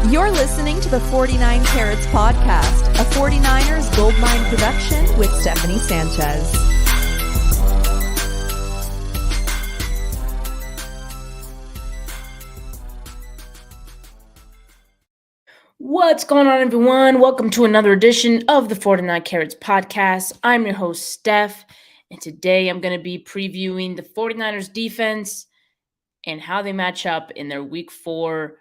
You're listening to the 49 Carats Podcast, a 49ers Goldmine production with Stephanie Sanchez. What's going on, everyone? Welcome to another edition of the 49 Carats Podcast. I'm your host, Steph, and today I'm going to be previewing the 49ers defense and how they match up in their Week 4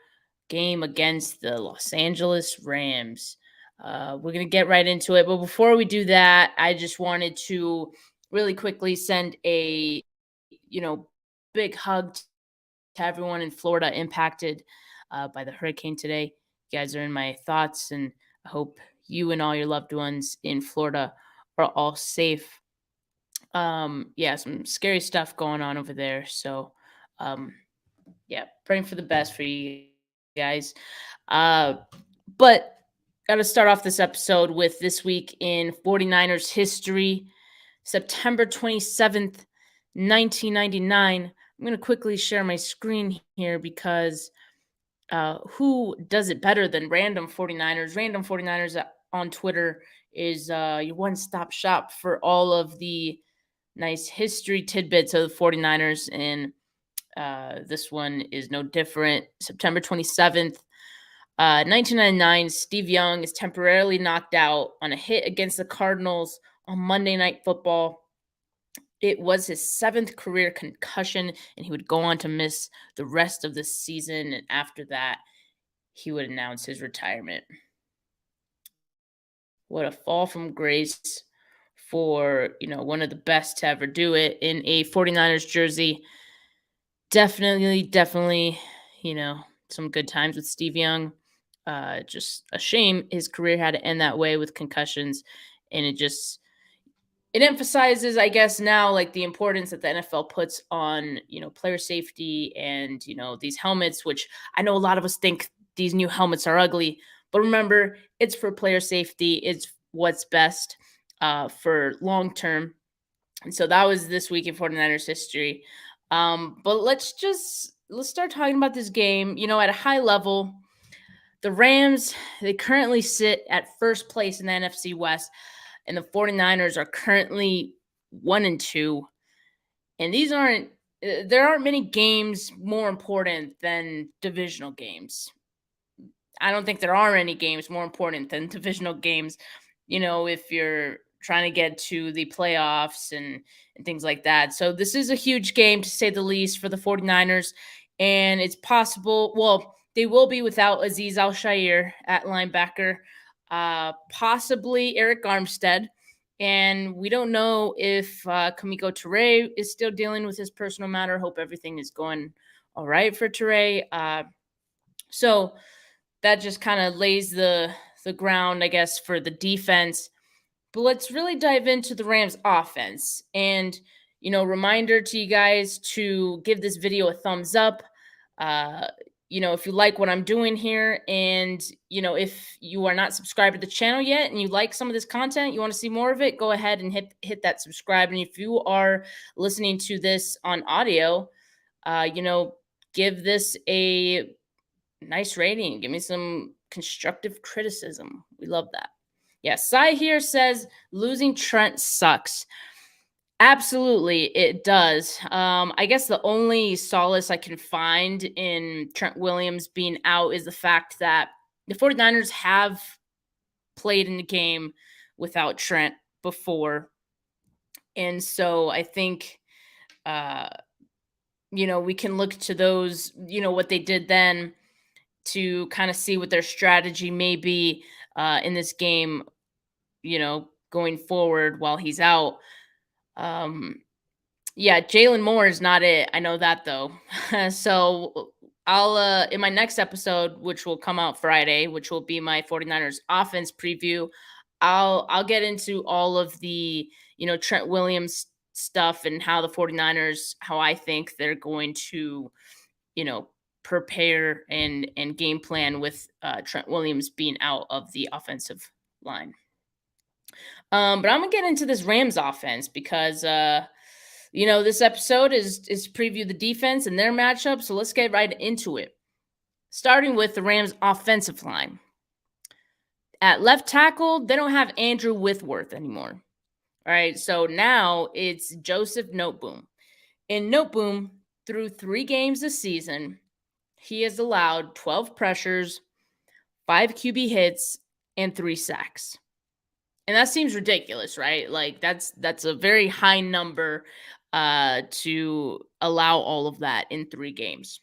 game against the Los Angeles Rams. We're going to get right into it, but before we do that, I just wanted to really quickly send a, big hug to everyone in Florida impacted by the hurricane today. You guys are in my thoughts, and I hope you and all your loved ones in Florida are all safe. Some scary stuff going on over there. So, praying for the best for you guys. But got to start off this episode with this week in 49ers history, September 27th, 1999. I'm going to quickly share my screen here because who does it better than Random 49ers? Random 49ers on Twitter is your one-stop shop for all of the nice history tidbits of the 49ers, and this one is no different. September 27th, 1999, Steve Young is temporarily knocked out on a hit against the Cardinals on Monday Night Football. It was his 7th career concussion, and he would go on to miss the rest of the season. And after that, he would announce his retirement. What a fall from grace for, one of the best to ever do it in a 49ers jersey. Definitely, some good times with Steve Young. Just a shame his career had to end that way with concussions, and it emphasizes, I guess, now, like, the importance that the NFL puts on, player safety and, these helmets, which I know a lot of us think these new helmets are ugly, but remember, it's for player safety. It's what's best for long term. And so that was this week in 49ers history. But let's start talking about this game. At a high level, the Rams, they currently sit at first place in the NFC West, and the 49ers are currently 1-2. And there aren't many games more important than divisional games. I don't think there are any games more important than divisional games, if you're trying to get to the playoffs and things like that. So this is a huge game, to say the least, for the 49ers. And it's possible, they will be without Azeez al-Shaair at linebacker, possibly Eric Armstead. And we don't know if Kamiko Toure is still dealing with his personal matter. Hope everything is going all right for Toure. So that just kind of lays the ground, I guess, for the defense. But let's really dive into the Rams offense. And, reminder to you guys to give this video a thumbs up. If you like what I'm doing here, and, if you are not subscribed to the channel yet and you like some of this content, you want to see more of it, go ahead and hit that subscribe. And if you are listening to this on audio, give this a nice rating. Give me some constructive criticism. We love that. Yeah, Sai here says losing Trent sucks. Absolutely, it does. I guess the only solace I can find in Trent Williams being out is the fact that the 49ers have played in the game without Trent before. And so I think, we can look to those, what they did then to kind of see what their strategy may be in this game, going forward while he's out. Jalen Moore is not it. I know that, though. So I'll in my next episode, which will come out Friday, which will be my 49ers offense preview, I'll get into all of the, Trent Williams stuff and how the 49ers, how I think they're going to, prepare and game plan with Trent Williams being out of the offensive line. But I'm going to get into this Rams offense because, this episode is preview the defense and their matchup. So let's get right into it. starting with the Rams offensive line. At left tackle, they don't have Andrew Whitworth anymore. All right, so now it's Joseph Noteboom. In Noteboom, through 3 games this season, he has allowed 12 pressures, 5 QB hits, and 3 sacks. And that seems ridiculous, right? Like that's a very high number to allow all of that in 3 games.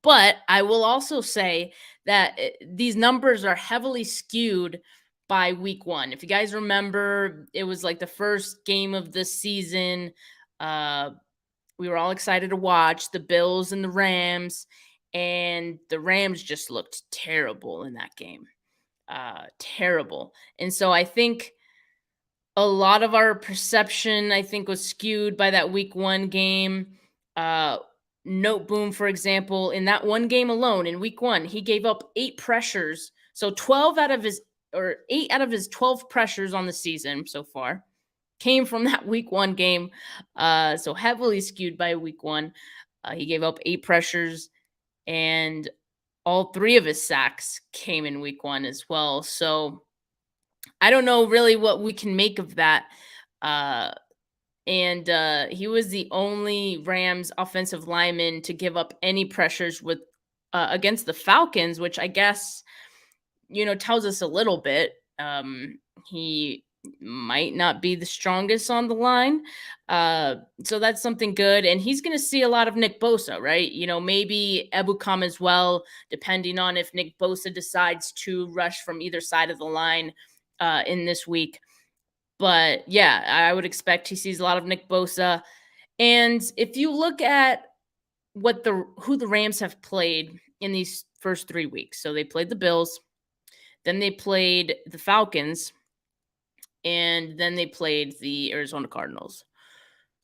But I will also say that these numbers are heavily skewed by week 1. If you guys remember, it was like the first game of the season. We were all excited to watch the Bills and the Rams, and the Rams just looked terrible in that game. Terrible. And so I think a lot of our perception, I think, was skewed by that week 1 game. Noteboom, for example, in that one game alone in week 1, he gave up 8 pressures. So 8 out of his 12 pressures on the season so far came from that week 1 game. So heavily skewed by week 1. He gave up 8 pressures, and all 3 of his sacks came in week 1 as well. So I don't know really what we can make of that. And he was the only Rams offensive lineman to give up any pressures with against the Falcons, which I guess, tells us a little bit. He might not be the strongest on the line. So that's something good. And he's going to see a lot of Nick Bosa, right? Maybe Ebukam as well, depending on if Nick Bosa decides to rush from either side of the line in this week. But yeah, I would expect he sees a lot of Nick Bosa. And if you look at who the Rams have played in these first 3 weeks, so they played the Bills, then they played the Falcons, and then they played the Arizona Cardinals.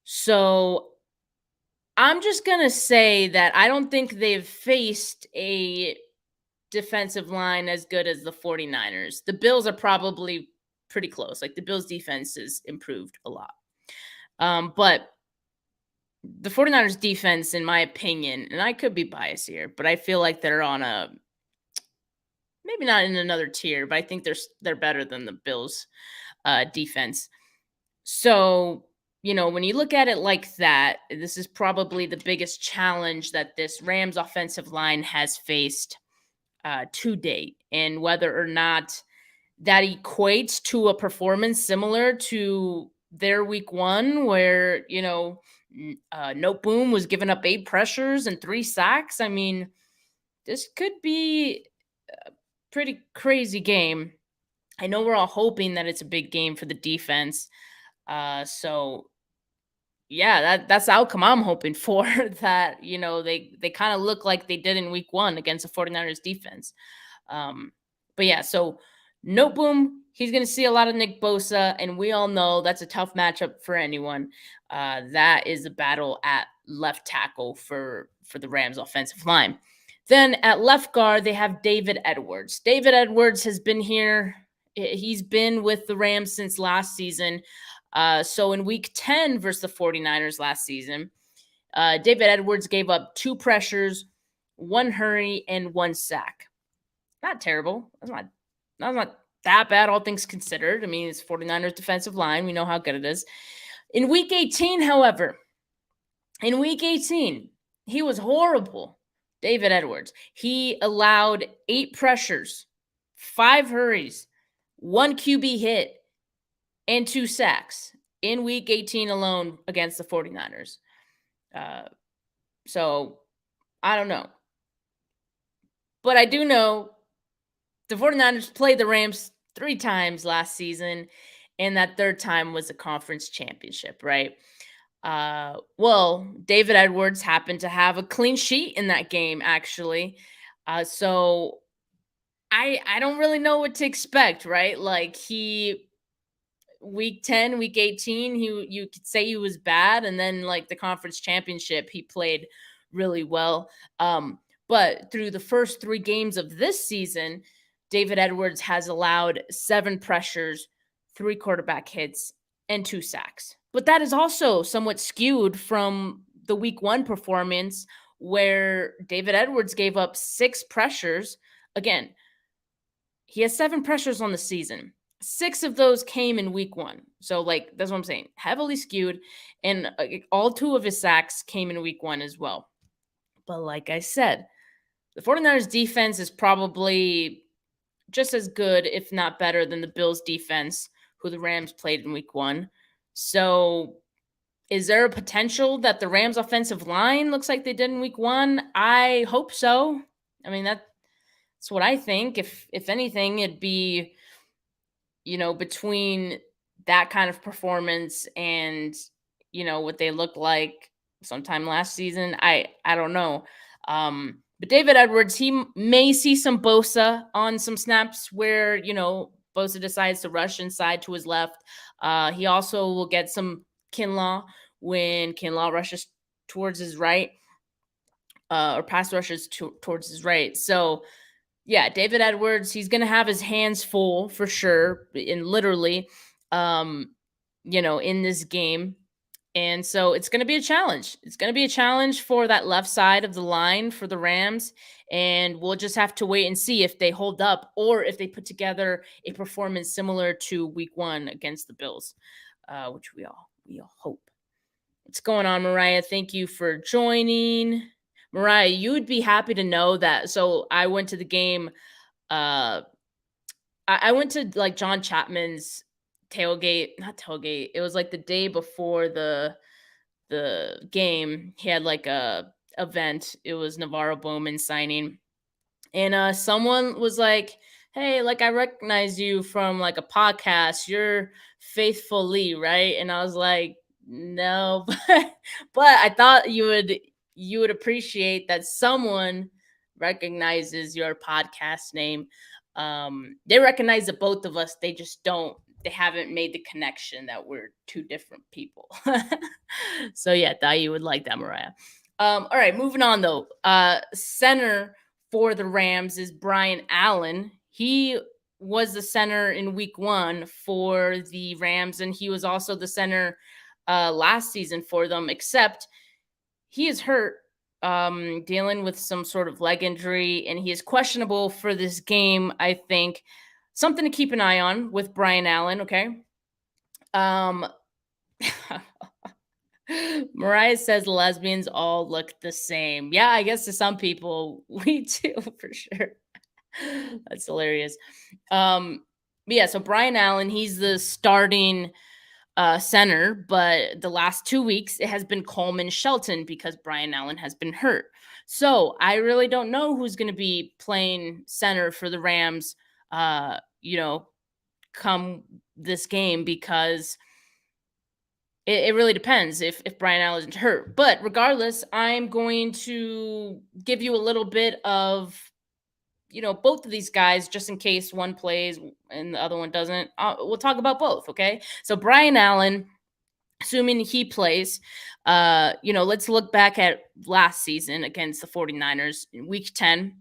So I'm just going to say that I don't think they've faced a defensive line as good as the 49ers. The Bills are probably pretty close. Like, the Bills defense has improved a lot. But the 49ers defense, in my opinion, and I could be biased here, but I feel like they're on maybe not in another tier, but I think they're better than the Bills defense. So, when you look at it like that, this is probably the biggest challenge that this Rams offensive line has faced to date. And whether or not that equates to a performance similar to their week 1, where, Noteboom was giving up 8 pressures and 3 sacks. I mean, this could be a pretty crazy game. I know we're all hoping that it's a big game for the defense. So yeah, that's the outcome I'm hoping for, that, they kind of look like they did in week 1 against the 49ers defense. But yeah, so Noteboom, he's going to see a lot of Nick Bosa, and we all know that's a tough matchup for anyone. That is a battle at left tackle for the Rams offensive line. Then at left guard, they have David Edwards. David Edwards has been here. He's been with the Rams since last season. So in week 10 versus the 49ers last season, David Edwards gave up 2 pressures, 1 hurry, and 1 sack. Not terrible. That's not that bad, all things considered. I mean, it's 49ers defensive line. We know how good it is. In week 18, however, he was horrible. David Edwards. He allowed 8 pressures, 5 hurries, 1 QB hit, and 2 sacks in week 18 alone against the 49ers. So I don't know. But I do know the 49ers played the Rams 3 times last season, and that 3rd time was a conference championship, right? Well, David Edwards happened to have a clean sheet in that game, actually. So I don't really know what to expect, right? Like, week 10, week 18, you could say he was bad, and then like the conference championship, he played really well. But through the first 3 games of this season, David Edwards has allowed 7 pressures, 3 quarterback hits, and 2 sacks. But that is also somewhat skewed from the week 1 performance, where David Edwards gave up 6 pressures. Again, he has 7 pressures on the season. 6 of those came in week 1. So, like, that's what I'm saying. Heavily skewed. And all 2 of his sacks came in week 1 as well. But like I said, the 49ers defense is probably just as good, if not better, than the Bills defense, who the Rams played in week 1. So is there a potential that the Rams offensive line looks like they did in week 1? I hope so. I mean, that's what I think. If anything, it'd be, between that kind of performance and, what they looked like sometime last season. I don't know. But David Edwards, he may see some Bosa on some snaps where, Bosa decides to rush inside to his left. He also will get some Kinlaw when Kinlaw rushes towards his right, or pass rushes towards his right. So, yeah, David Edwards, he's going to have his hands full for sure, and literally, in this game. And so it's going to be a challenge. It's going to be a challenge for that left side of the line for the Rams. And we'll just have to wait and see if they hold up or if they put together a performance similar to week 1 against the Bills, which we all hope. What's going on, Mariah? Thank you for joining. Mariah, you would be happy to know that. So I went to the game. I went to like John Chapman's not tailgate. It was like the day before the game. He had like a event. It was Navarro Bowman signing. And someone was like, hey, like I recognize you from like a podcast. You're Faithful Lee, right? And I was like, no, but I thought you would appreciate that someone recognizes your podcast name. They recognize the both of us. They haven't made the connection that we're 2 different people. So yeah, thought you would like that, Mariah. All right, moving on though. Center for the Rams is Brian Allen. He was the center in week 1 for the Rams, and he was also the center last season for them, except he is hurt, dealing with some sort of leg injury, and he is questionable for this game, I think. Something to keep an eye on with Brian Allen, okay? Mariah says lesbians all look the same. Yeah, I guess to some people, we do for sure. That's hilarious. But yeah, so Brian Allen, he's the starting center, but the last 2 weeks it has been Coleman Shelton because Brian Allen has been hurt. So I really don't know who's going to be playing center for the Rams, come this game, because it really depends if Brian Allen isn't hurt. But regardless, I'm going to give you a little bit of, both of these guys, just in case one plays and the other one doesn't. We'll talk about both, okay? So Brian Allen, assuming he plays, let's look back at last season against the 49ers in week 10.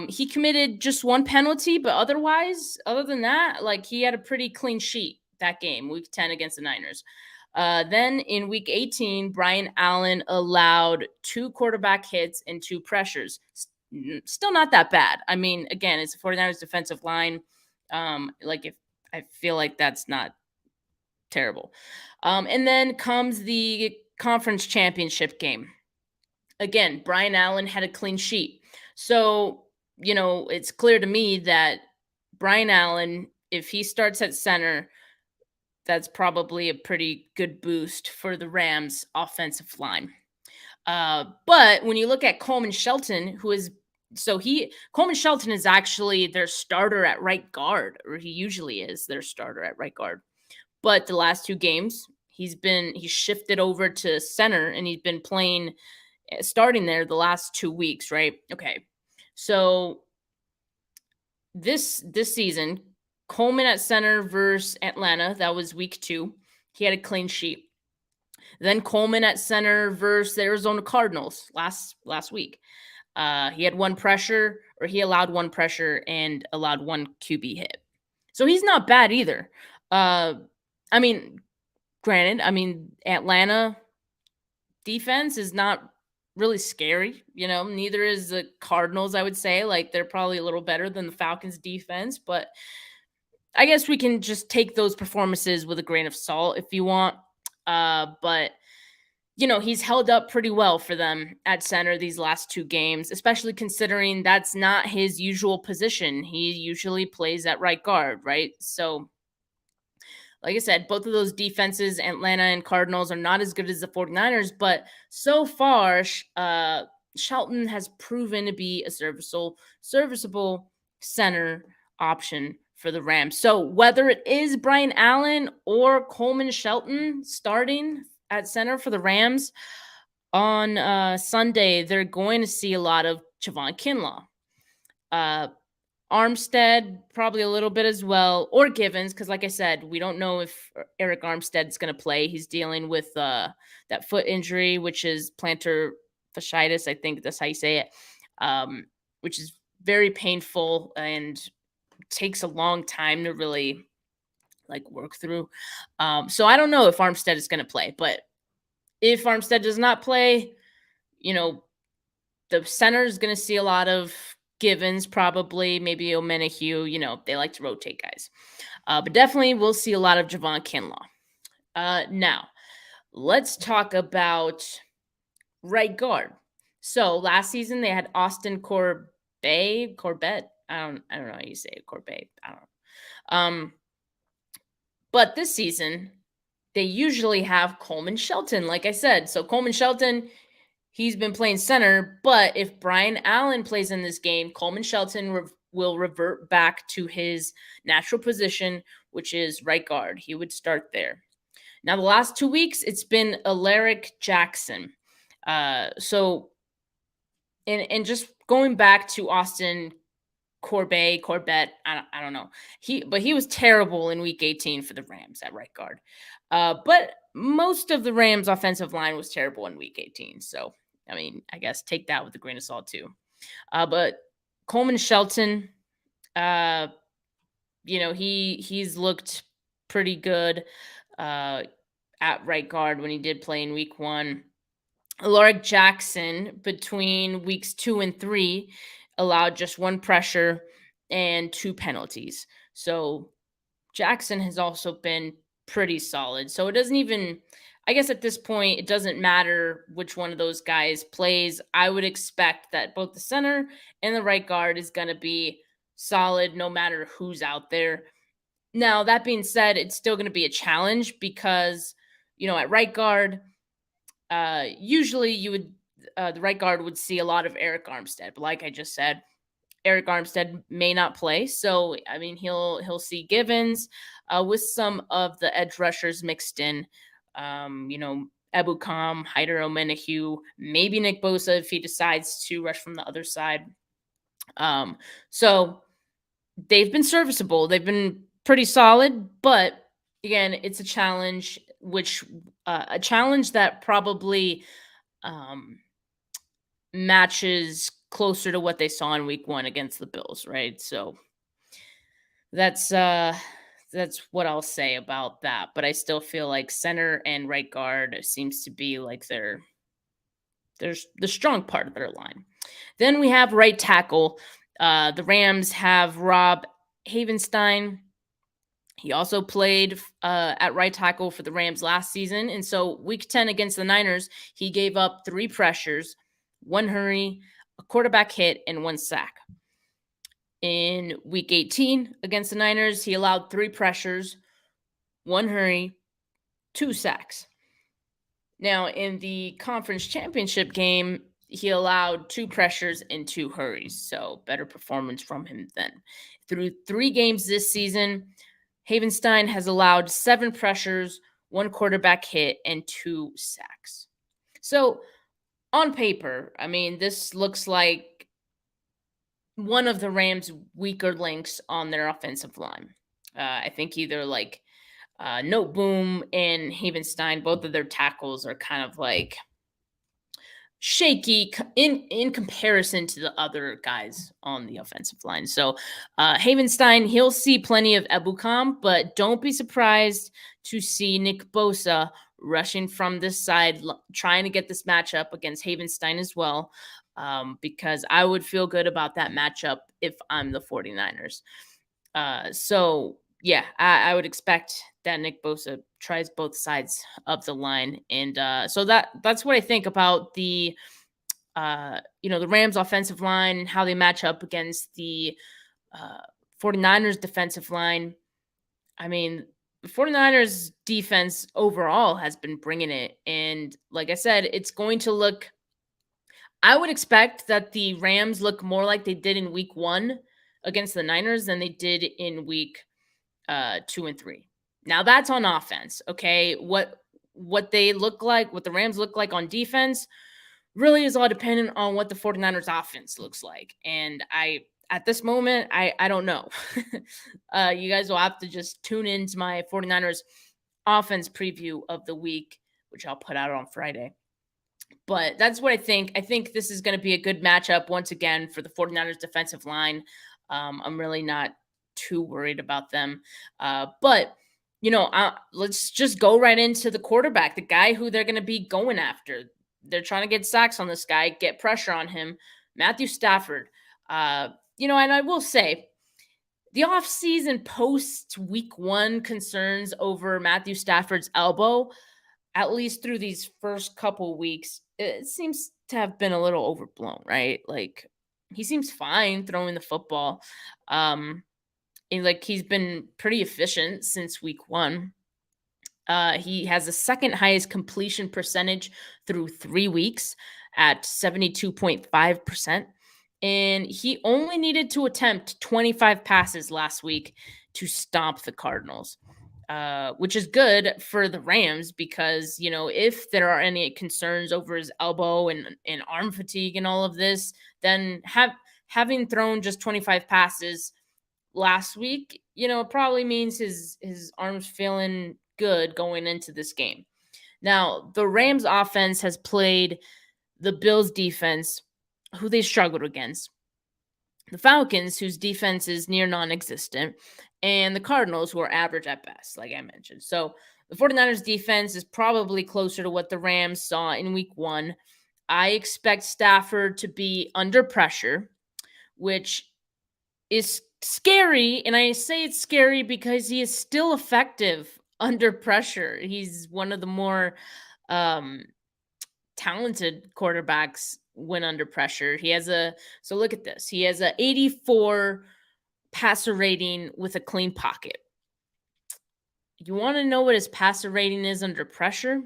He committed just 1 penalty, but other than that, like he had a pretty clean sheet that game, week 10 against the Niners. Then in week 18, Brian Allen allowed 2 quarterback hits and 2 pressures. Still not that bad. I mean, again, it's a 49ers defensive line. If I feel like that's not terrible. And then comes the conference championship game. Again, Brian Allen had a clean sheet. So, it's clear to me that Brian Allen, if he starts at center, that's probably a pretty good boost for the Rams offensive line. But when you look at Coleman Shelton, Coleman Shelton is actually their starter at right guard, or he usually is their starter at right guard. But the last 2 games, he's shifted over to center, and he's been starting there the last 2 weeks, right? Okay. So this season, Coleman at center versus Atlanta, that was week 2. He had a clean sheet. Then Coleman at center versus the Arizona Cardinals last week. He had 1 pressure, or he allowed 1 pressure and allowed 1 QB hit. So he's not bad either. Granted, Atlanta defense is not really scary. Neither is the Cardinals, I would say. Like, they're probably a little better than the Falcons defense, but I guess we can just take those performances with a grain of salt if you want. But he's held up pretty well for them at center these last 2 games, especially considering that's not his usual position. He usually plays at right guard, right? So, like I said, both of those defenses, Atlanta and Cardinals, are not as good as the 49ers, but so far, Shelton has proven to be a serviceable center option for the Rams. So whether it is Brian Allen or Coleman Shelton starting at center for the Rams on Sunday, they're going to see a lot of Javon Kinlaw. Armstead, probably a little bit as well, or Givens, because like I said, we don't know if Eric Armstead's going to play. He's dealing with that foot injury, which is plantar fasciitis, I think that's how you say it, which is very painful and takes a long time to really work through. So I don't know if Armstead is going to play, but if Armstead does not play, the center is going to see a lot of Givens, probably, maybe Omenihu. They like to rotate guys. But definitely we'll see a lot of Javon Kinlaw. Now, let's talk about right guard. So last season they had Austin Corbett. I don't know how you say it, Corbett. I don't know. But this season, they usually have Coleman Shelton, like I said. So Coleman Shelton, he's been playing center, but if Brian Allen plays in this game, Coleman Shelton will revert back to his natural position, which is right guard. He would start there. Now, the last 2 weeks, it's been Alaric Jackson. So, and just going back to Austin Corbett, I don't know. He was terrible in week 18 for the Rams at right guard. But most of the Rams offensive line was terrible in week 18. So, I mean, I guess take that with a grain of salt too. But Coleman Shelton, he's looked pretty good at right guard when he did play in week 1. Alaric Jackson, between weeks 2 and 3, allowed just 1 pressure and 2 penalties. So Jackson has also been pretty solid. So it doesn't even, I guess at this point, it doesn't matter which one of those guys plays. I would expect that both the center and the right guard is going to be solid no matter who's out there. Now, that being said, it's still going to be a challenge because, at right guard, usually the right guard would see a lot of Eric Armstead. But like I just said, Eric Armstead may not play. So, I mean, he'll see Givens with some of the edge rushers mixed in. Ebukam, Hyder Omenihu, maybe Nick Bosa if he decides to rush from the other side. So they've been serviceable. They've been pretty solid, but again, it's a challenge, a challenge that probably matches closer to what they saw in week 1 against the Bills, right? So that's what I'll say about that. But I still feel like center and right guard seems to be like there's the strong part of their line. Then we have right tackle. The Rams have Rob Havenstein. He also played at right tackle for the Rams last season. And so week 10 against the Niners, he gave up 3 pressures, 1 hurry, a quarterback hit, and 1 sack. In week 18 against the Niners, he allowed 3 pressures, 1 hurry, 2 sacks. Now, in the conference championship game, he allowed 2 pressures and 2 hurries. So better performance from him then. Through 3 games this season, Havenstein has allowed 7 pressures, 1 quarterback hit, and 2 sacks. So on paper, I mean, this looks like one of the Rams' weaker links on their offensive line. I think either Noteboom and Havenstein, both of their tackles are kind of shaky in comparison to the other guys on the offensive line. So Havenstein, he'll see plenty of Ebukam, but don't be surprised to see Nick Bosa rushing from this side, trying to get this matchup against Havenstein as well, because I would feel good about that matchup if I'm the 49ers. So yeah, I would expect that Nick Bosa tries both sides of the line. And so that's what I think about the the Rams offensive line and how they match up against the 49ers defensive line. I mean, the 49ers defense overall has been bringing it. And like I said, it's going to look, I would expect that the Rams look more like they did in week 1 against the Niners than they did in week 2 and 3. Now that's on offense. Okay. What they look like, what the Rams look like on defense really is all dependent on what the 49ers offense looks like. And at this moment, I don't know. You guys will have to just tune into my 49ers offense preview of the week, which I'll put out on Friday. But that's what I think. I think this is going to be a good matchup once again for the 49ers defensive line. I'm really not too worried about them. But let's just go right into the quarterback, the guy who they're going to be going after. They're trying to get sacks on this guy, get pressure on him, Matthew Stafford. And I will say, the offseason post week 1 concerns over Matthew Stafford's elbow, at least through these first couple weeks, it seems to have been a little overblown, right? Like, he seems fine throwing the football. And he's been pretty efficient since week 1. He has the second highest completion percentage through 3 weeks at 72.5%. And he only needed to attempt 25 passes last week to stomp the Cardinals, which is good for the Rams because, if there are any concerns over his elbow and arm fatigue and all of this, then having thrown just 25 passes last week, it probably means his arm's feeling good going into this game. Now, the Rams offense has played the Bills defense, who they struggled against, the Falcons, whose defense is near non-existent, and the Cardinals, who are average at best, like I mentioned. So the 49ers defense is probably closer to what the Rams saw in week 1. I expect Stafford to be under pressure, which is scary. And I say it's scary because he is still effective under pressure. He's one of the more talented quarterbacks when under pressure. So look at this. He has a 84 passer rating with a clean pocket. You want to know what his passer rating is under pressure?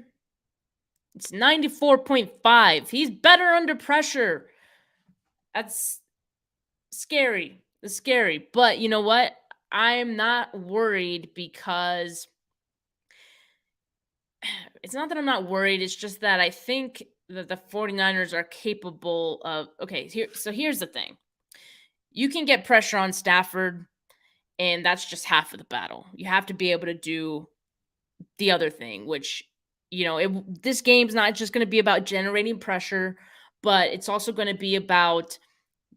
It's 94.5. He's better under pressure. That's scary. It's scary. But you know what? I'm not worried because it's not that I'm not worried. It's just that I think that the 49ers are capable of, here's the thing. You can get pressure on Stafford, and that's just half of the battle. You have to be able to do the other thing, which, this game's not just going to be about generating pressure, but it's also going to be about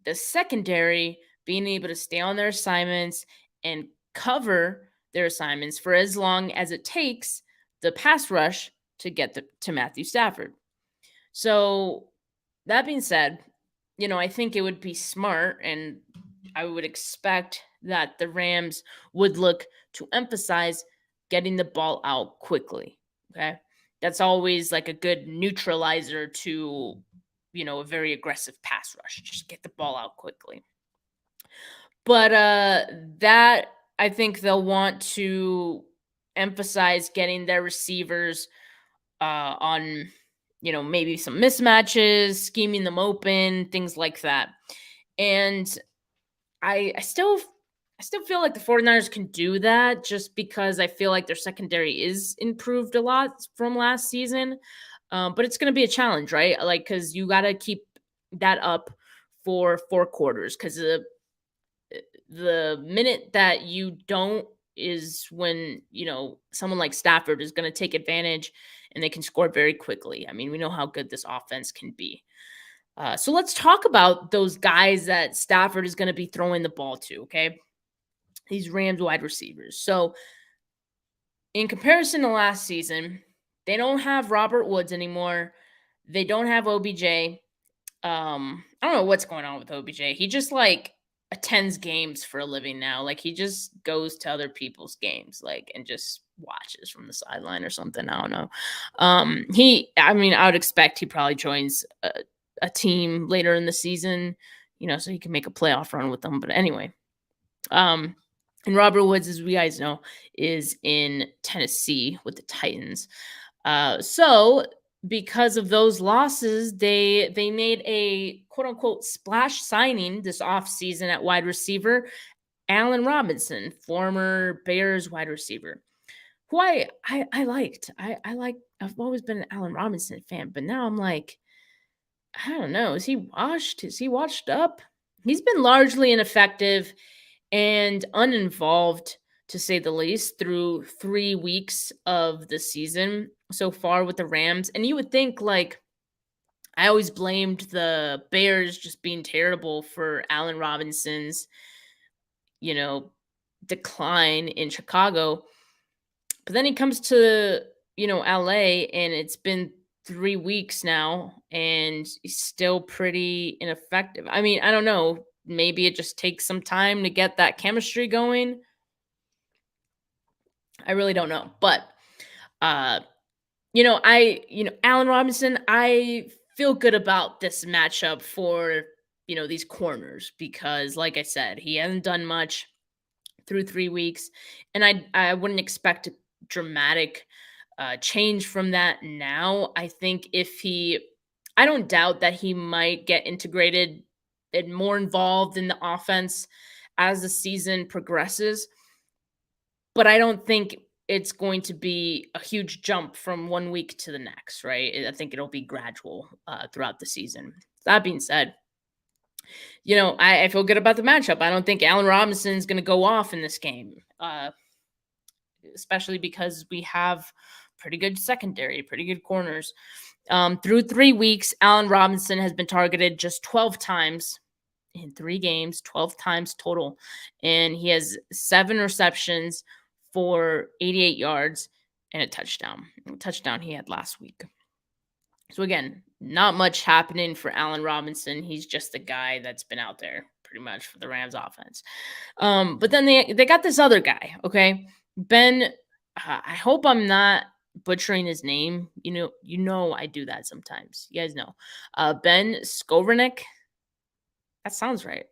the secondary being able to stay on their assignments and cover their assignments for as long as it takes the pass rush to get to Matthew Stafford. So that being said, I think it would be smart, and I would expect that the Rams would look to emphasize getting the ball out quickly. Okay. That's always like a good neutralizer to, a very aggressive pass rush. Just get the ball out quickly. But that I think they'll want to emphasize getting their receivers on, maybe some mismatches, scheming them open, things like that. And I still feel like the 49ers can do that just because I feel like their secondary is improved a lot from last season. But it's going to be a challenge, right? Because you got to keep that up for 4 quarters because the minute that you don't is when, someone like Stafford is going to take advantage and they can score very quickly. I mean, we know how good this offense can be. So let's talk about those guys that Stafford is going to be throwing the ball to, okay? These Rams wide receivers. So in comparison to last season, They don't have Robert Woods anymore. They don't have OBJ. I don't know what's going on with OBJ. He just like attends games for a living now. Like he just goes to other people's games, like, and just watches from the sideline or something. I don't know. I would expect he probably joins a team later in the season, so he can make a playoff run with them. But anyway, and Robert Woods, as we guys know, is in Tennessee with the Titans. So because of those losses, they made a quote unquote splash signing this offseason at wide receiver, Allen Robinson, former Bears wide receiver, who I liked. I've always been an Allen Robinson fan, but now I'm like, I don't know. Is he washed? Is he washed up? He's been largely ineffective and uninvolved, to say the least, through 3 weeks of the season so far with the Rams. And you would think, like, I always blamed the Bears just being terrible for Allen Robinson's, decline in Chicago. But then he comes to, LA, and it's been 3 weeks now, and he's still pretty ineffective. I mean, I don't know. Maybe it just takes some time to get that chemistry going. I really don't know. But, Allen Robinson, I feel good about this matchup for, these corners because, like I said, he hasn't done much through 3 weeks. And I wouldn't expect a dramatic change from that now. I think I don't doubt that he might get integrated and more involved in the offense as the season progresses. But I don't think it's going to be a huge jump from 1 week to the next, right? I think it'll be gradual throughout the season. That being said, I feel good about the matchup. I don't think Allen Robinson is going to go off in this game, especially because we have pretty good secondary, pretty good corners. Through 3 weeks, Allen Robinson has been targeted just 12 times in 3 games, 12 times total. And he has 7 receptions for 88 yards and a touchdown. A touchdown he had last week. So again, not much happening for Allen Robinson. He's just a guy that's been out there pretty much for the Rams offense. But then they got this other guy, okay? Ben, I hope I'm not butchering his name. You know I do that sometimes. You guys know. Ben Skorynick. That sounds right?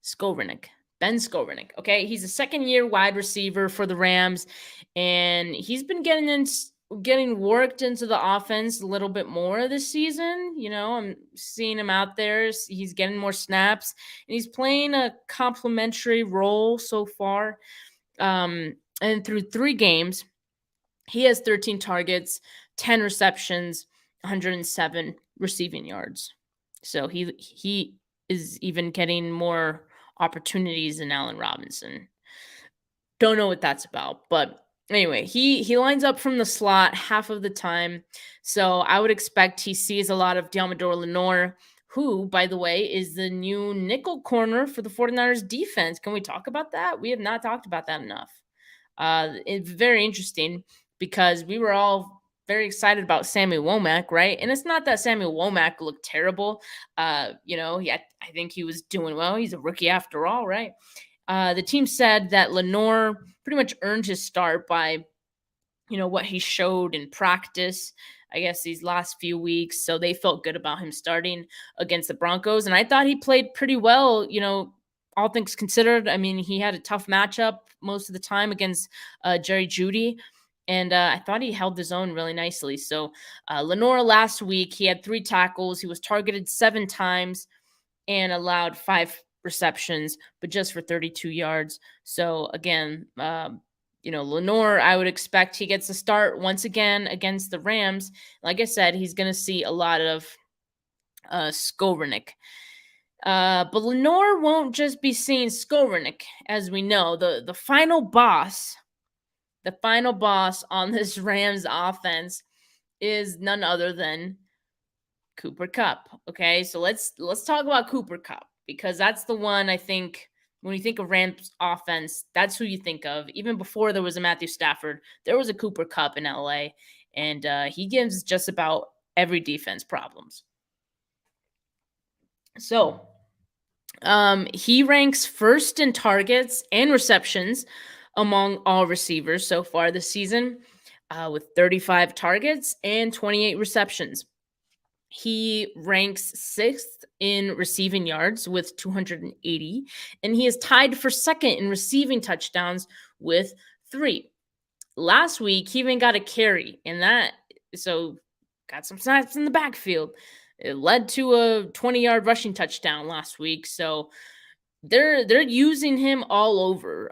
Skorynick. Ben Skorynick. Okay, he's a second-year wide receiver for the Rams, and he's been getting worked into the offense a little bit more this season. I'm seeing him out there. He's getting more snaps, and he's playing a complementary role so far. And through 3 games, he has 13 targets, 10 receptions, 107 receiving yards. So he is even getting more opportunities than Allen Robinson. Don't know what that's about, but anyway, he lines up from the slot half of the time. So I would expect he sees a lot of Deommodore Lenoir, who, by the way, is the new nickel corner for the 49ers defense. Can we talk about that? We have not talked about that enough. It's very interesting because we were all very excited about Sammy Womack, right? And it's not that Sammy Womack looked terrible. I think he was doing well. He's a rookie after all, right? The team said that Lenoir pretty much earned his start by, what he showed in practice, I guess, these last few weeks. So they felt good about him starting against the Broncos. And I thought he played pretty well, all things considered. I mean, he had a tough matchup most of the time against Jerry Jeudy. And I thought he held his own really nicely. So Lenoir last week, he had 3 tackles. He was targeted 7 times and allowed 5 receptions, but just for 32 yards. So again, Lenoir, I would expect he gets a start once again against the Rams. Like I said, he's going to see a lot of Skorynick. But Lenoir won't just be seeing Skorynick, as we know. The final boss on this Rams offense is none other than Cooper Kupp. Okay, so let's talk about Cooper Kupp, because that's the one, I think, when you think of Rams offense, that's who you think of. Even before there was a Matthew Stafford, there was a Cooper Kupp in LA. and he gives just about every defense problems. So he ranks first in targets and receptions among all receivers so far this season, with 35 targets and 28 receptions. He ranks sixth in receiving yards with 280, and he is tied for second in receiving touchdowns with 3. Last week, he even got a carry, and got some snaps in the backfield. It led to a 20-yard rushing touchdown last week. So they're using him all over,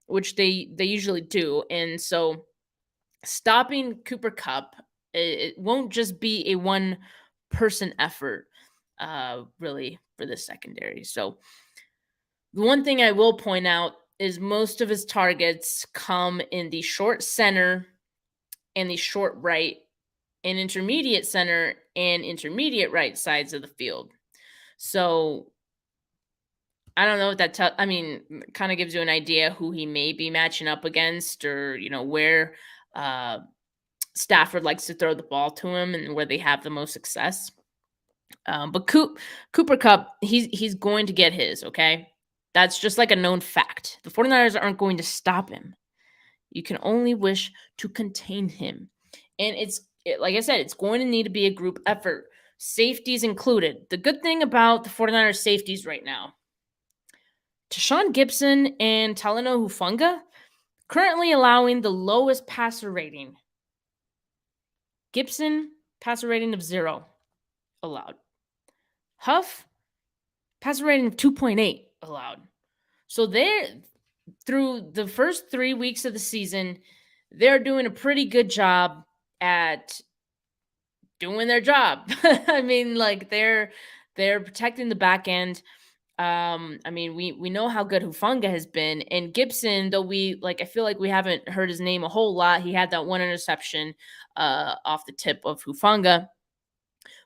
which they usually do. And so stopping Cooper Kupp, it won't just be a one-person effort, really, for the secondary. So the one thing I will point out is most of his targets come in the short center and the short right and intermediate center and intermediate right sides of the field. So I don't know if that kind of gives you an idea who he may be matching up against, or where Stafford likes to throw the ball to him and where they have the most success. But Cooper Kupp, he's going to get his, okay? That's just like a known fact. The 49ers aren't going to stop him. You can only wish to contain him. And like I said, it's going to need to be a group effort. Safeties included. The good thing about the 49ers safeties right now, Tashawn Gibson and Talanoa Hufanga currently allowing the lowest passer rating. Gibson, passer rating of 0 allowed. Huff, passer rating of 2.8 allowed. So through the first 3 weeks of the season, they're doing a pretty good job at doing their job. I mean, like they're protecting the back end. We know how good Hufanga has been, and Gibson, though I feel like we haven't heard his name a whole lot. He had that one interception off the tip of Hufanga,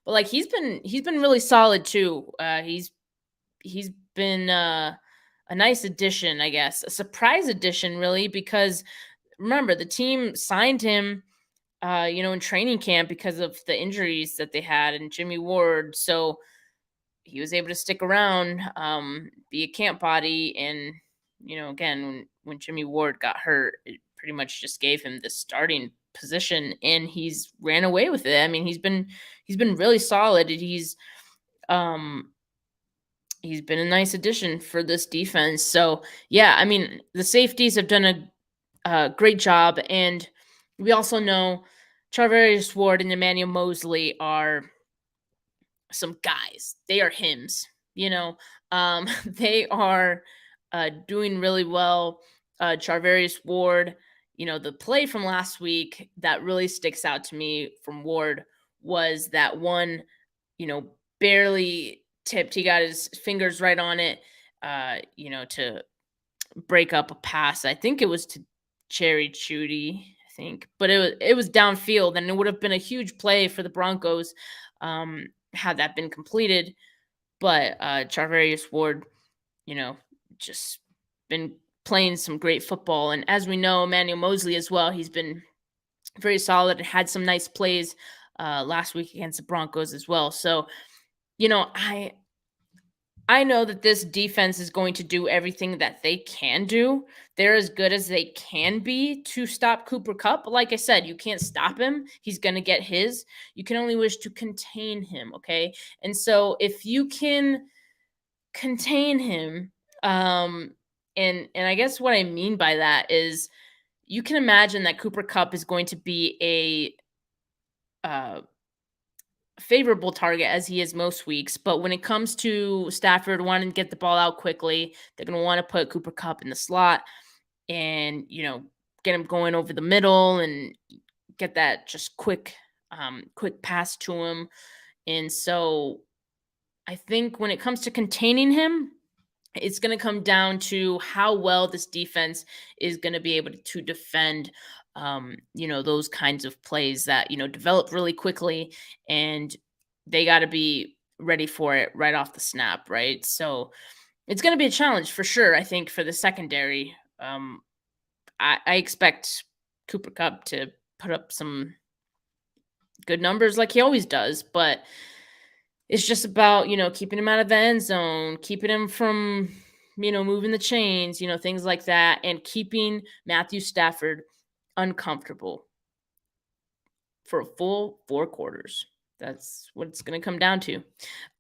but like he's been really solid too. He's been a nice addition, I guess, a surprise addition, really, because remember the team signed him, in training camp because of the injuries that they had and Jimmy Ward. So he was able to stick around, be a camp body. And, again, when Jimmy Ward got hurt, it pretty much just gave him the starting position, and he's ran away with it. I mean, he's been really solid. He's been a nice addition for this defense. So yeah, I mean, the safeties have done a great job. And we also know Charvarius Ward and Emmanuel Moseley are some guys. They are hymns, they are doing really well. Charvarius Ward, the play from last week that really sticks out to me from Ward was that one, barely tipped. He got his fingers right on it, to break up a pass. I think it was to Cherry Chudy, but it was downfield, and it would have been a huge play for the Broncos had that been completed. But Charvarius Ward, just been playing some great football. And as we know, Emmanuel Moseley as well, he's been very solid and had some nice plays last week against the Broncos as well. So, I know that this defense is going to do everything that they can do. They're as good as they can be to stop Cooper Kupp. But like I said, you can't stop him. He's going to get his. You can only wish to contain him, okay? And so if you can contain him, and I guess what I mean by that is you can imagine that Cooper Kupp is going to be a favorable target as he is most weeks. But when it comes to Stafford wanting to get the ball out quickly, they're going to want to put Cooper Kupp in the slot and, get him going over the middle and get that just quick pass to him. And so I think when it comes to containing him, it's going to come down to how well this defense is going to be able to defend those kinds of plays that, develop really quickly, and they got to be ready for it right off the snap, right? So it's going to be a challenge for sure, I think, for the secondary. I expect Cooper Kupp to put up some good numbers like he always does, but it's just about, keeping him out of the end zone, keeping him from, moving the chains, things like that, and keeping Matthew Stafford uncomfortable for a full 4 quarters. That's what it's going to come down to.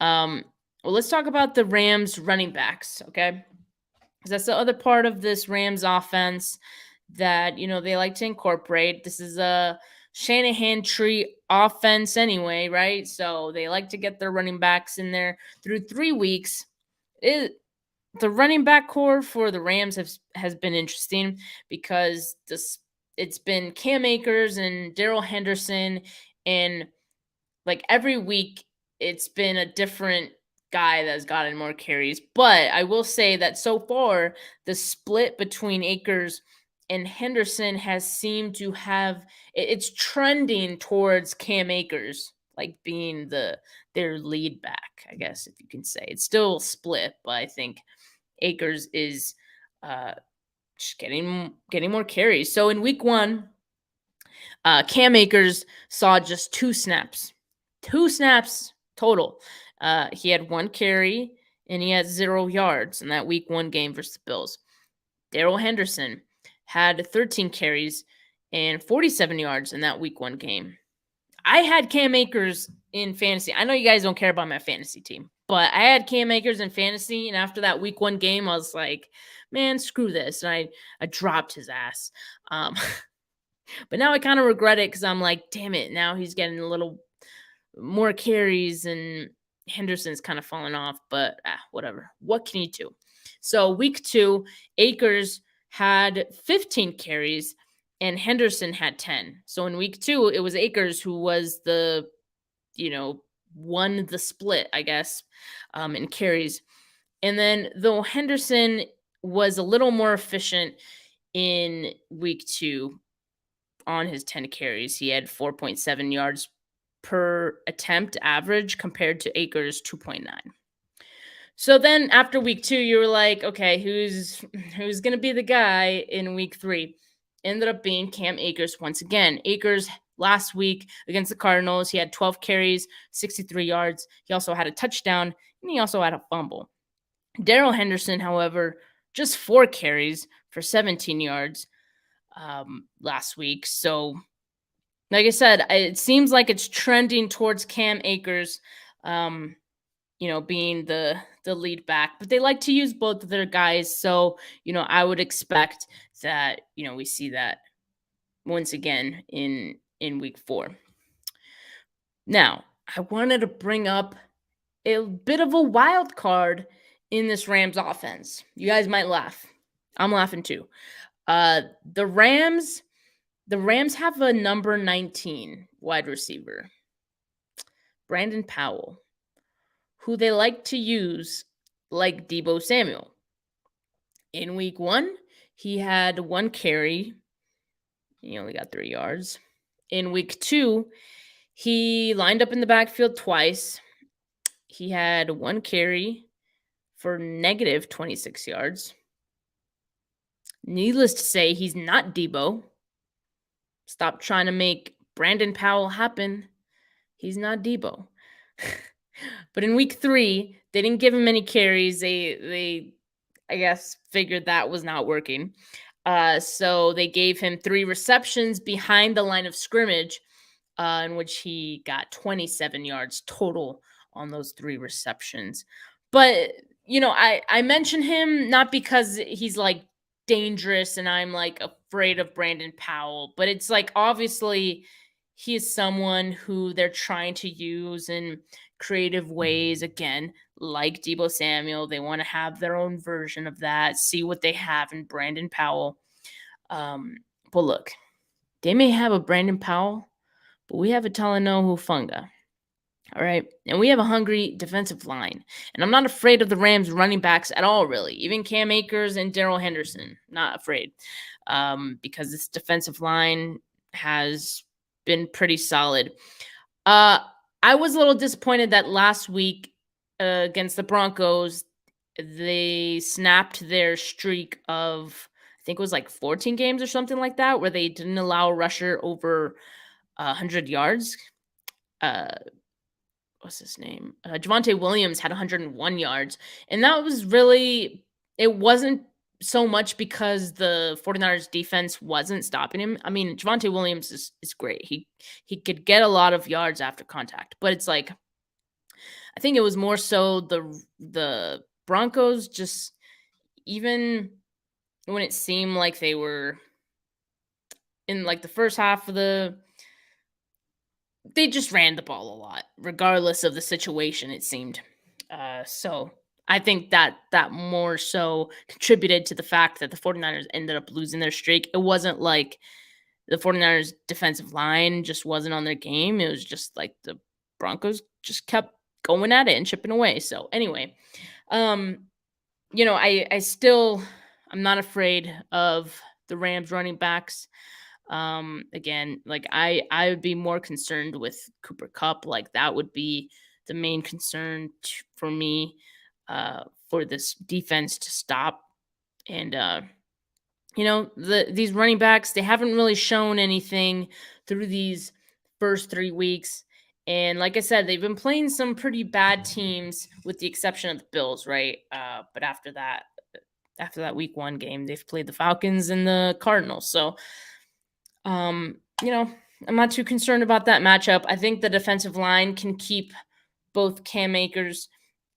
Well, let's talk about the Rams running backs, okay? Because that's the other part of this Rams offense that, they like to incorporate. This is a Shanahan tree offense anyway, right? So they like to get their running backs in there through 3 weeks. The running back core for the Rams has been interesting because it's been Cam Akers and Darrell Henderson, and like every week it's been a different guy that's gotten more carries. But I will say that so far the split between Akers and Henderson has seemed to have it's trending towards Cam Akers like being their lead back, I guess, if you can say. It's still split, but I think Akers is just getting more carries. So in week 1, Cam Akers saw just 2 snaps total. He had 1 carry and he had 0 yards in that week 1 game versus the Bills. Darrell Henderson had 13 carries and 47 yards in that week 1 game. I had Cam Akers in fantasy. I know you guys don't care about my fantasy team, but I had Cam Akers in fantasy, and after that week 1 game, I was like, man, screw this. And I dropped his ass. But now I kind of regret it because I'm like, damn it, now he's getting a little more carries and Henderson's kind of falling off, but whatever. What can you do? So week 2, Akers had 15 carries and Henderson had 10. So in week 2, it was Akers who was won the split, I guess, in carries. And then though Henderson was a little more efficient in week 2 on his 10 carries, he had 4.7 yards per attempt average compared to Akers' 2.9. So then after week 2, you were like, okay, who's going to be the guy in week 3? Ended up being Cam Akers once again. Akers last week against the Cardinals, he had 12 carries, 63 yards. He also had a touchdown, and he also had a fumble. Darrell Henderson, however, just 4 carries for 17 yards last week. So, like I said, it seems like it's trending towards Cam Akers, being the lead back. But they like to use both of their guys. So, I would expect that, we see that once again in week 4. Now, I wanted to bring up a bit of a wild card in this Rams offense. You guys might laugh. I'm laughing too. The Rams have a number 19 wide receiver, Brandon Powell, who they like to use like Deebo Samuel. In week 1, he had 1 carry. He only got 3 yards. In week 2, he lined up in the backfield twice. He had 1 carry for negative 26 yards. Needless to say, he's not Deebo. Stop trying to make Brandon Powell happen. He's not Deebo. But in week 3, they didn't give him any carries. They I guess, figured that was not working. So they gave him 3 receptions behind the line of scrimmage, in which he got 27 yards total on those 3 receptions. But, I mention him not because he's like dangerous and I'm like afraid of Brandon Powell, but it's like obviously he is someone who they're trying to use in creative ways. Again, like Deebo Samuel, they want to have their own version of that, see what they have in Brandon Powell. But look, they may have a Brandon Powell, but we have a Talanoa Hufanga. All right. And we have a hungry defensive line. And I'm not afraid of the Rams running backs at all, really. Even Cam Akers and Darrell Henderson, not afraid. Because this defensive line has been pretty solid. I was a little disappointed that last week against the Broncos, they snapped their streak of, I think it was like 14 games or something like that, where they didn't allow a rusher over 100 yards. What's his name? Javonte Williams had 101 yards. And that was really, it wasn't so much because the 49ers defense wasn't stopping him. I mean, Javonte Williams is great. He could get a lot of yards after contact, but it's like, I think it was more so the Broncos, just even when it seemed like they were in like the first half of they just ran the ball a lot, regardless of the situation, it seemed. So I think that more so contributed to the fact that the 49ers ended up losing their streak. It wasn't like the 49ers defensive line just wasn't on their game. It was just like the Broncos just kept going at it and chipping away. So anyway, I still, I'm not afraid of the Rams running backs. Again, like I would be more concerned with Cooper Kupp. Like that would be the main concern for me, for this defense to stop. And these running backs, they haven't really shown anything through these first 3 weeks. And like I said, they've been playing some pretty bad teams with the exception of the Bills, right? But after that week 1 game, they've played the Falcons and the Cardinals. So I'm not too concerned about that matchup. I think the defensive line can keep both Cam Akers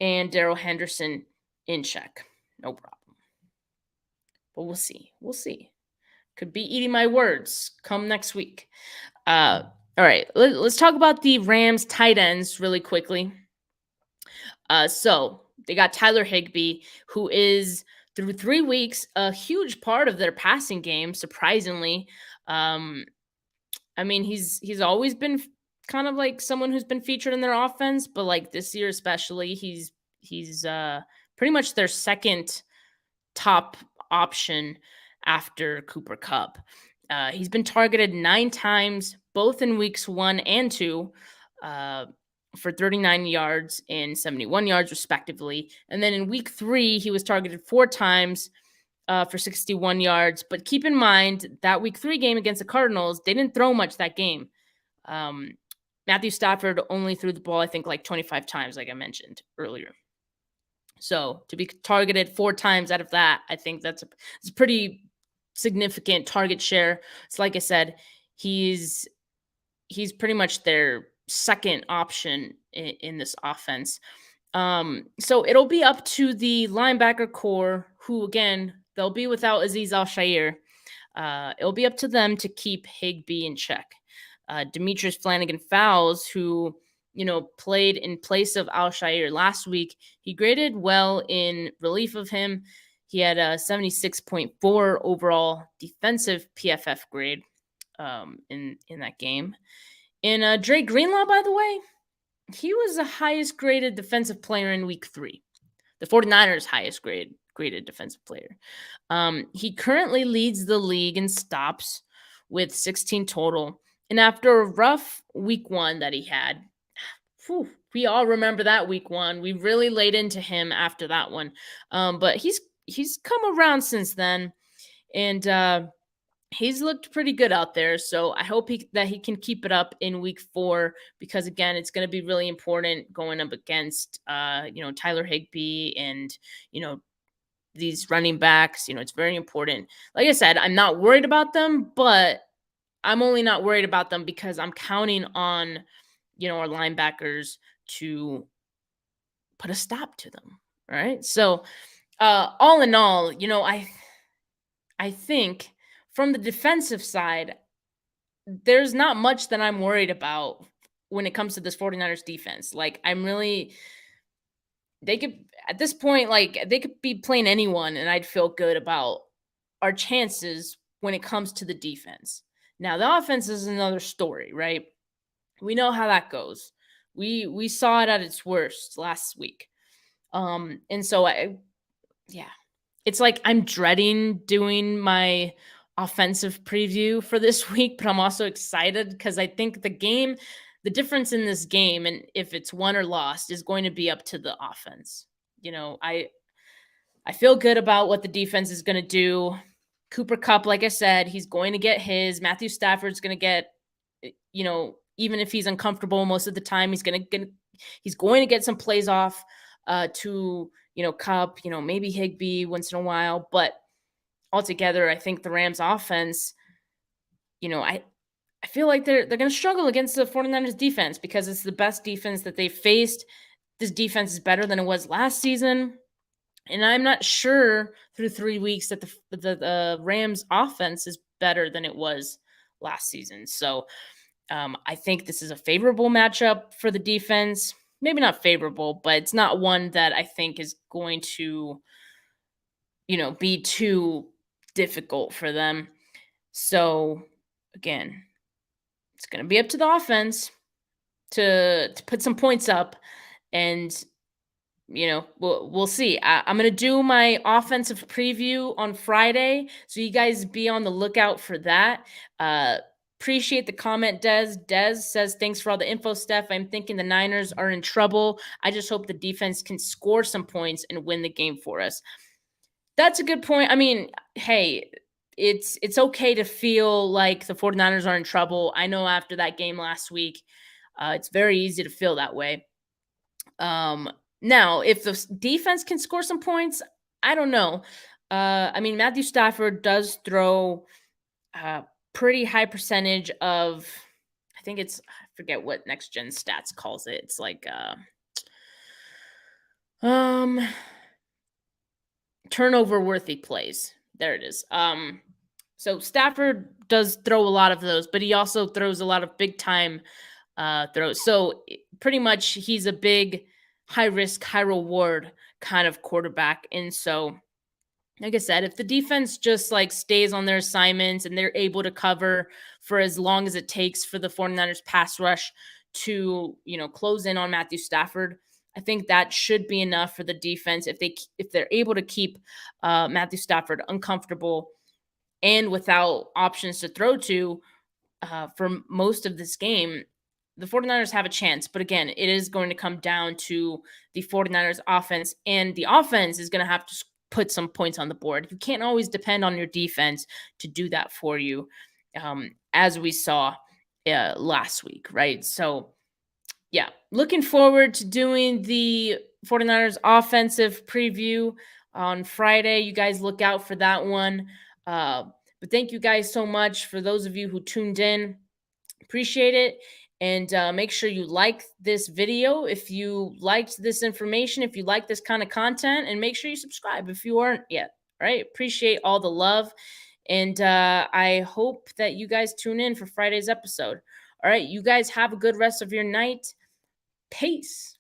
and Darrell Henderson in check. No problem. But we'll see. We'll see. Could be eating my words come next week. All right. Let's talk about the Rams tight ends really quickly. So they got Tyler Higbee, who is through 3 weeks a huge part of their passing game, surprisingly. I mean, he's always been kind of like someone who's been featured in their offense, but like this year especially, he's pretty much their second top option after Cooper Kupp. He's been targeted 9 times, both in weeks 1 and 2, for 39 yards and 71 yards respectively. And then in week 3, he was targeted 4 times, for 61 yards. But keep in mind that week 3 game against the Cardinals, they didn't throw much that game. Matthew Stafford only threw the ball, I think, like 25 times, like I mentioned earlier. So to be targeted 4 times out of that, I think it's a pretty significant target share. So like I said, he's pretty much their second option in this offense. So it'll be up to the linebacker core, who again, they'll be without Azeez al-Shaair. It'll be up to them to keep Higbee in check. Demetrius Flannigan-Fowles, who played in place of al-Shaair last week, he graded well in relief of him. He had a 76.4 overall defensive PFF grade in that game. And Dre Greenlaw, by the way, he was the highest graded defensive player in week 3. The 49ers highest graded defensive player. He currently leads the league in stops with 16 total. And after a rough week 1 that he had, we all remember that week 1. We really laid into him after that one. But he's come around since then. And he's looked pretty good out there. So I hope that he can keep it up in week 4, because again, it's going to be really important going up against, Tyler Higbee and, these running backs. It's very important. Like I said, I'm not worried about them, but I'm only not worried about them because I'm counting on, our linebackers to put a stop to them. All right. So all in all, I think from the defensive side, there's not much that I'm worried about when it comes to this 49ers defense. Like, they could, at this point, like, they could be playing anyone, and I'd feel good about our chances when it comes to the defense. Now, the offense is another story, right? We know how that goes. We saw it at its worst last week. And so it's like I'm dreading doing my offensive preview for this week, but I'm also excited because I think the difference in this game, and if it's won or lost, is going to be up to the offense. I feel good about what the defense is going to do. Cooper Kupp, like I said, he's going to get his. Matthew Stafford's going to get, even if he's uncomfortable most of the time, he's going to get some plays off to, Kupp, maybe Higbee once in a while. But altogether, I think the Rams offense, I feel like they're going to struggle against the 49ers defense because it's the best defense that they've faced. This defense is better than it was last season. And I'm not sure through 3 weeks that the Rams offense is better than it was last season. So I think this is a favorable matchup for the defense. Maybe not favorable, but it's not one that I think is going to, be too difficult for them. So again, it's going to be up to the offense to put some points up, and we'll see. I'm going to do my offensive preview on Friday, so you guys be on the lookout for that. Appreciate the comment, Des. Des says, thanks for all the info, Steph. I'm thinking the Niners are in trouble. I just hope the defense can score some points and win the game for us. That's a good point. I mean, hey, it's okay to feel like the 49ers are in trouble. I know after that game last week, it's very easy to feel that way. Now, if the defense can score some points, I don't know. Matthew Stafford does throw a pretty high percentage of, I forget what Next Gen Stats calls it. It's like turnover worthy plays. There it is. So Stafford does throw a lot of those, but he also throws a lot of big time throws. So pretty much he's a big high risk, high reward kind of quarterback. And so, like I said, if the defense just stays on their assignments and they're able to cover for as long as it takes for the 49ers pass rush to, close in on Matthew Stafford, I think that should be enough for the defense. If they're able to keep Matthew Stafford uncomfortable and without options to throw to for most of this game, the 49ers have a chance. But again, it is going to come down to the 49ers offense, and the offense is going to have to put some points on the board. You can't always depend on your defense to do that for you, as we saw last week, right? So, yeah, looking forward to doing the 49ers offensive preview on Friday. You guys look out for that one. But thank you guys so much for those of you who tuned in. Appreciate it. And make sure you like this video if you liked this information, if you like this kind of content, and make sure you subscribe if you aren't yet. All right. Appreciate all the love. And I hope that you guys tune in for Friday's episode. All right. You guys have a good rest of your night. Peace.